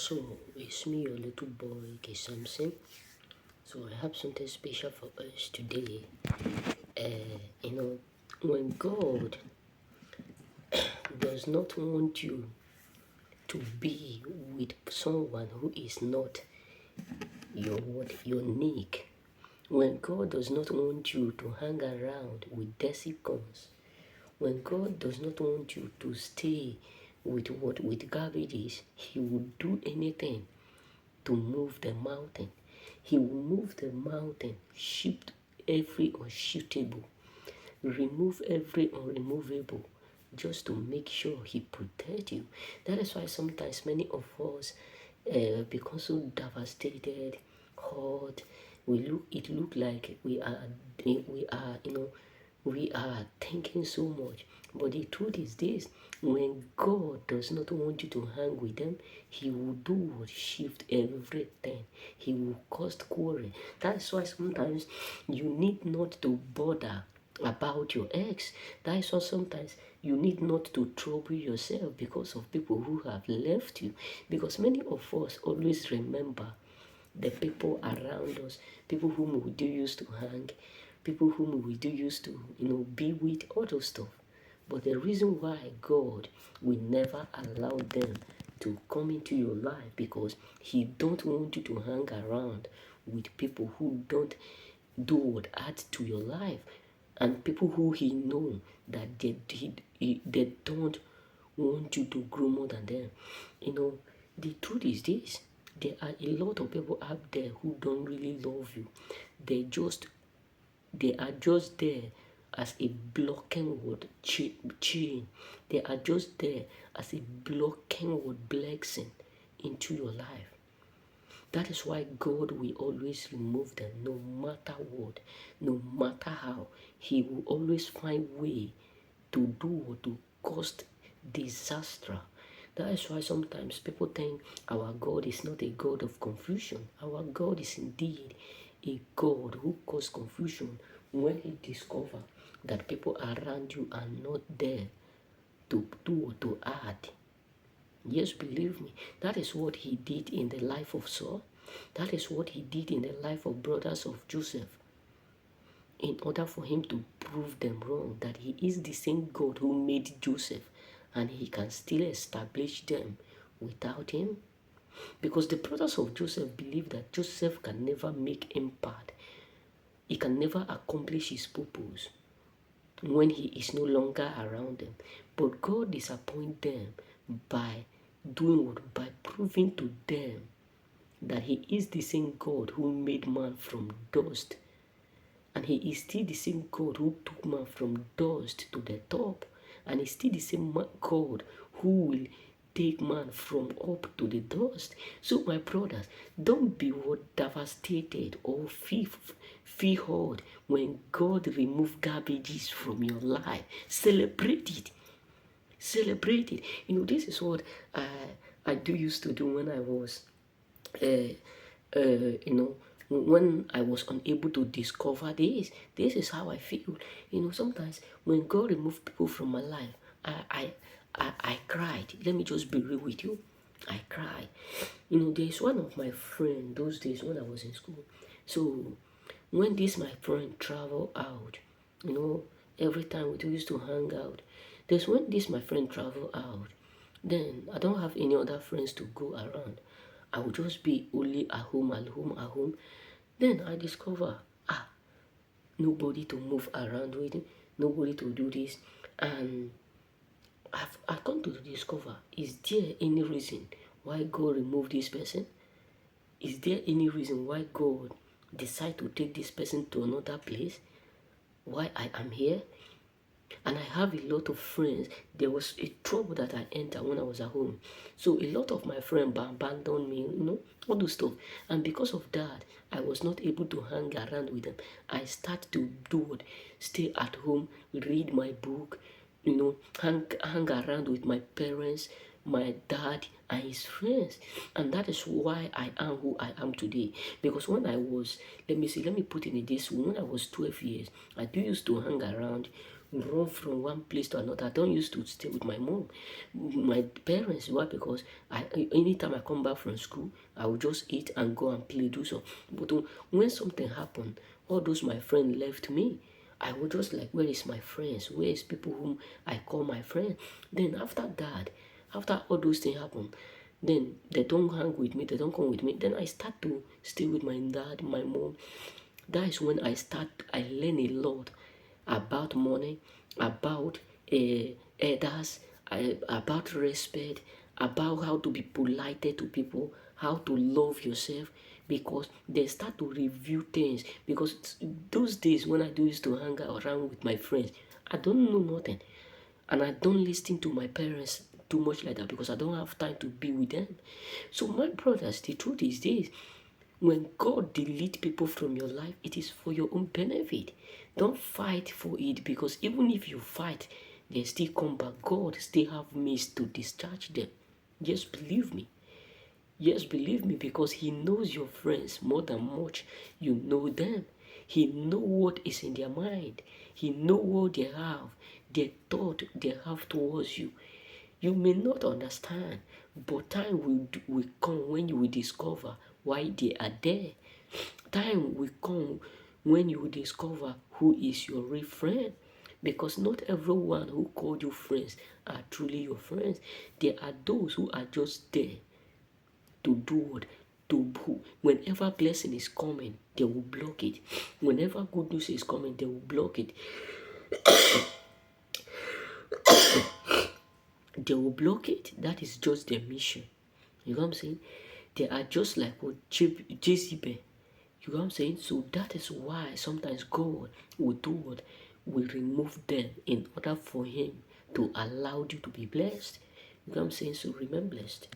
So it's me, your little boy, K. Samson. So I have something special for us today. When God does not want you to be with someone who is not your nick, when God does not want you to hang around with Decepticons, when God does not want you to stay with garbages, He will do anything to move the mountain. He will move the mountain, shift every unshootable, remove every unremovable, just to make sure He protect you. That is why sometimes many of us become so devastated, hurt. It look like we are thinking so much. But the truth is this: when God does not want you to hang with them, He will do what shift everything. He will cause quarrel. That's why sometimes you need not to bother about your ex. That is why sometimes you need not to trouble yourself because of people who have left you. Because many of us always remember the people around us, people whom we do used to hang, people whom we do used to, be with, all those stuff. But the reason why God will never allow them to come into your life, because He don't want you to hang around with people who don't do what add to your life, and people who He know that they don't want you to grow more than them. The truth is this: there are a lot of people out there who don't really love you. They are just there as a blocking word chain. They are just there as a blocking word blessing into your life. That is why God will always remove them, no matter what, no matter how. He will always find way to do what to cause disaster. That is why sometimes people think our God is not a God of confusion. Our God is indeed a God who causes confusion when He discovers that people around you are not there to do or to add. Yes, believe me, that is what He did in the life of Saul. That is what He did in the life of brothers of Joseph, in order for Him to prove them wrong, that He is the same God who made Joseph, and He can still establish them without Him. Because the brothers of Joseph believed that Joseph can never make impact. He can never accomplish his purpose when he is no longer around them. But God disappointed them by doing what? By proving to them that He is the same God who made man from dust. And He is still the same God who took man from dust to the top. And He's still the same God who will take man from up to the dust. So my brothers, don't be devastated or feared when God remove garbages from your life. Celebrate it. Celebrate it. This is what I do used to do when I was when I was unable to discover this is how I feel. Sometimes when God removed people from my life, I cried. Let me just be real with you. I cried. There's one of my friends those days when I was in school. So when this my friend travel out, every time we used to hang out. There's when this my friend travel out, then I don't have any other friends to go around. I would just be only at home, at home, at home. Then I discover, nobody to move around with, nobody to do this. And I've come to discover, is there any reason why God removed this person? Is there any reason why God decide to take this person to another place? Why I am here? And I have a lot of friends. There was a trouble that I entered when I was at home. So a lot of my friends abandoned me, all those stuff. And because of that, I was not able to hang around with them. I start to do what? Stay at home, read my book, hang around with my parents, my dad, and his friends. And that is why I am who I am today. Because when I was, let me put it in this way, when I was 12 years, I used to hang around run from one place to another. I don't used to stay with my mom, my parents. Why? Because anytime I come back from school, I will just eat and go and play, do so. But when something happened, all those my friends left me. I was just like, where is my friends? Where is people whom I call my friend? Then after that, after all those things happen, then they don't hang with me, they don't come with me. Then I start to stay with my dad, my mom. That is when I learn a lot about money, about others, about respect, about how to be polite to people, how to love yourself, because they start to review things. Because those days when I do used to hang around with my friends, I don't know nothing, and I don't listen to my parents too much like that because I don't have time to be with them. So my brothers, the truth is this: when God delete people from your life, it is for your own benefit. Don't fight for it, because even if you fight, they still come back. God still have means to discharge them. Just believe me. Yes, believe me, because He knows your friends more than much you know them. He know what is in their mind. He know what they have, the thought they have towards you. You may not understand, but time will come when you will discover why they are there. Time will come when you will discover who is your real friend. Because not everyone who called you friends are truly your friends. There are those who are just there to do what? Whenever blessing is coming, they will block it. Whenever good news is coming, they will block it. They will block it. That is just their mission. You know what I'm saying? They are just like what Jezebel. You know what I'm saying? So that is why sometimes God will do what? Will remove them in order for Him to allow you to be blessed. You know what I'm saying? So remain blessed.